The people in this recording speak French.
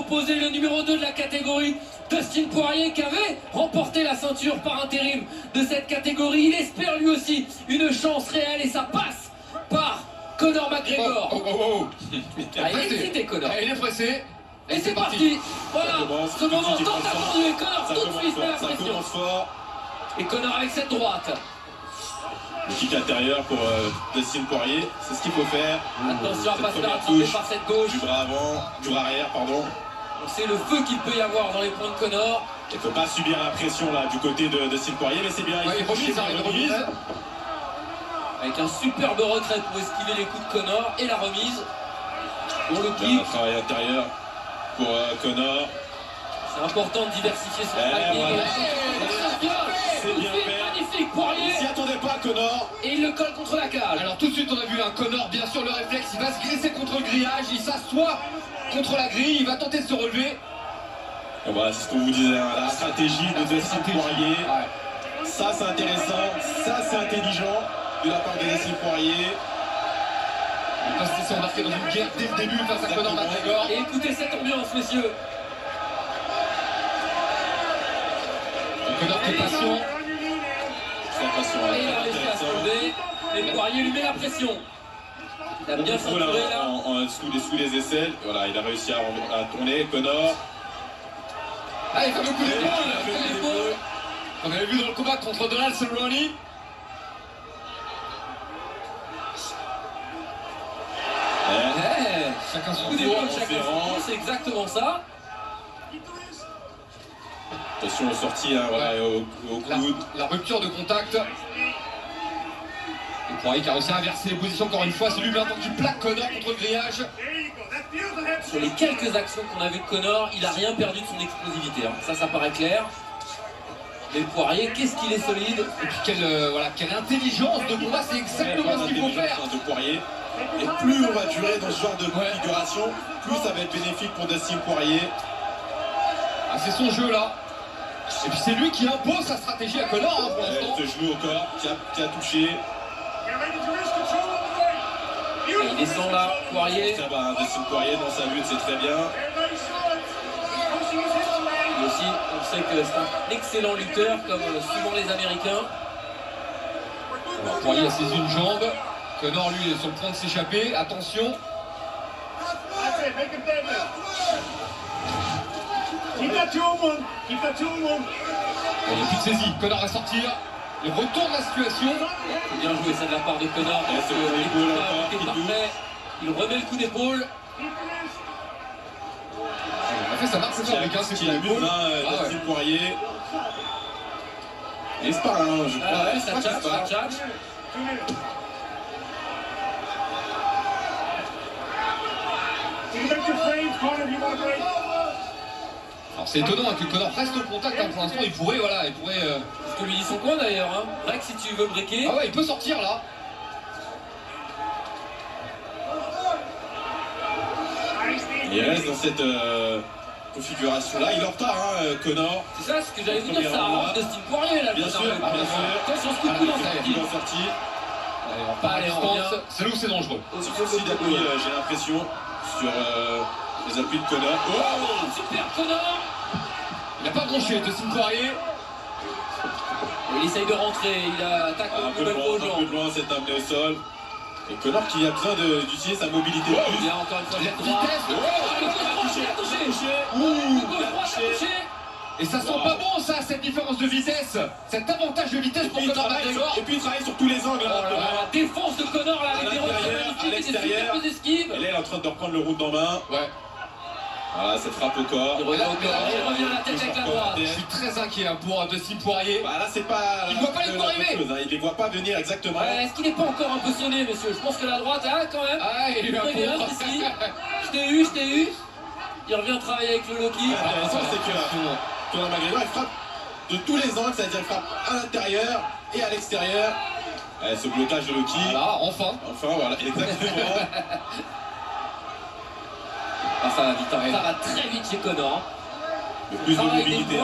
opposer le numéro 2 de la catégorie, Dustin Poirier, qui avait remporté la ceinture par intérim de cette catégorie. Il espère lui aussi une chance réelle et ça passe par Conor McGregor. Ah, il est excité, Conor. Il est pressé. Et c'est parti. Voilà, ce moment tant attendu et Conor tout de suite met la pression. Et Conor avec cette droite. Le kick intérieur pour Dustin Poirier, c'est ce qu'il faut faire. Attention à ne pas se faire attraper par cette gauche. Du bras avant, du bras arrière, pardon. C'est le feu qu'il peut y avoir dans les points de Conor. Il ne faut pas subir la pression là du côté de Dustin Poirier, mais c'est bien. Il remise. Avec un superbe retrait pour esquiver les coups de Conor et la remise. Pour le kick. Un travail intérieur pour Conor. C'est important de diversifier son attaque. C'est bien fait. Magnifique Poirier. Il s'y attendait pas Conor. Et il le colle contre la cage. Alors tout de suite on a vu un Conor, bien sûr le réflexe, il va se glisser contre le grillage, il s'assoit contre la grille, il va tenter de se relever. Et voilà, c'est ce qu'on vous disait, hein, la stratégie de Dustin Poirier. Ouais. Ça c'est intéressant, ça c'est intelligent de la part de Dustin Poirier. Il va se laisser embarquer dans une guerre dès le début face à Conor McGregor. Et écoutez cette ambiance, messieurs. Conor qui est patient. Et il a réussi à se lever. Et Poirier lui met la pression. Il a bien ceinturé là. Sous les aisselles, voilà, il a réussi à tourner. Conor. Ah, il fait le coup d'épaule. On avait vu dans le combat contre Donald Cerrone. Chacun son Coup d'épaule, tour. chacun son tour, c'est exactement ça. Attention aux sorties, hein, voilà, au coude. La rupture de contact. Et Poirier qui a réussi à inverser les positions encore une fois. C'est lui maintenant qui plaque Conor contre le grillage. Sur les quelques actions qu'on a vues de Conor, il n'a rien perdu de son explosivité. Hein. Ça paraît clair. Mais Poirier, qu'est-ce qu'il est solide. Et puis quelle intelligence de combat, c'est exactement ce qu'il faut faire. De Poirier. Et plus on va durer dans ce genre de configuration, plus ça va être bénéfique pour Dustin Poirier. Ah, c'est son jeu là. Et puis c'est lui qui impose sa stratégie à Conor hein, pour l'instant. Ce genou au corps qui a touché. Et il descend là, Poirier. Dustin Poirier dans sa lutte, c'est très bien. Lui aussi, on sait que c'est un excellent lutteur, comme souvent les Américains. Alors, Poirier a saisi une jambe. Conor lui est sur le point de s'échapper. Attention. Il n'y a plus de saisie. Conor va sortir. Il retourne la situation. Bien joué ça de la part de Conor. Il remet le coup d'épaule. En fait ça marche ça avec un c'est qui abuse Dustin Poirier. Et c'est pas un, je crois. Ouais, ça tchatche. Alors c'est étonnant hein, que Conor reste au contact hein, pour l'instant, il pourrait Ce que lui dit son coin d'ailleurs, hein. Break si tu veux breaker. Ah ouais, il peut sortir là. Il reste dans cette configuration là, il est en retard Conor. C'est ça ce que j'allais vous dire, ça arrange Dustin Poirier là. Bien sûr. Attention ce coup de coude en sortie. Allez, on part à distance, c'est là où c'est dangereux. Aussi d'appui, j'ai l'impression, sur les appuis de Conor. Oh, super Conor. Il n'a pas bronché, Dustin Poirier. Il essaye de rentrer, il attaque un peu loin, c'est amené au sol. Et Conor qui a besoin d'utiliser sa mobilité. Bien encore une fois, cette droite. Touché. Et ça sent pas bon ça, cette différence de vitesse. Cet avantage de vitesse pour Conor McGregor. Et puis il travaille sur tous les angles. La défense de Conor là, avec des retours magnifiques et des superbes esquives. Et là il est en train de reprendre le round en main. Ouais. Voilà, cette frappe au corps. Il revient à la tête avec la droite. Je suis très inquiet pour Dustin Poirier. Bah là c'est pas. Il voit pas les coups arriver. Il les voit pas venir exactement. Ouais, est-ce qu'il n'est pas encore un peu sonné, monsieur? Je pense que la droite, quand même. Ah, il est un peu ici. Je t'ai eu. Il revient travailler avec le Loki. L'intéressant c'est que Conor McGregor il frappe de tous les angles, c'est-à-dire il frappe à l'intérieur et à l'extérieur. Ce blocage de Loki. Voilà, enfin. Enfin, voilà, exactement. Ça va vite, ça va très vite chez Conor. Le plus de mobilité.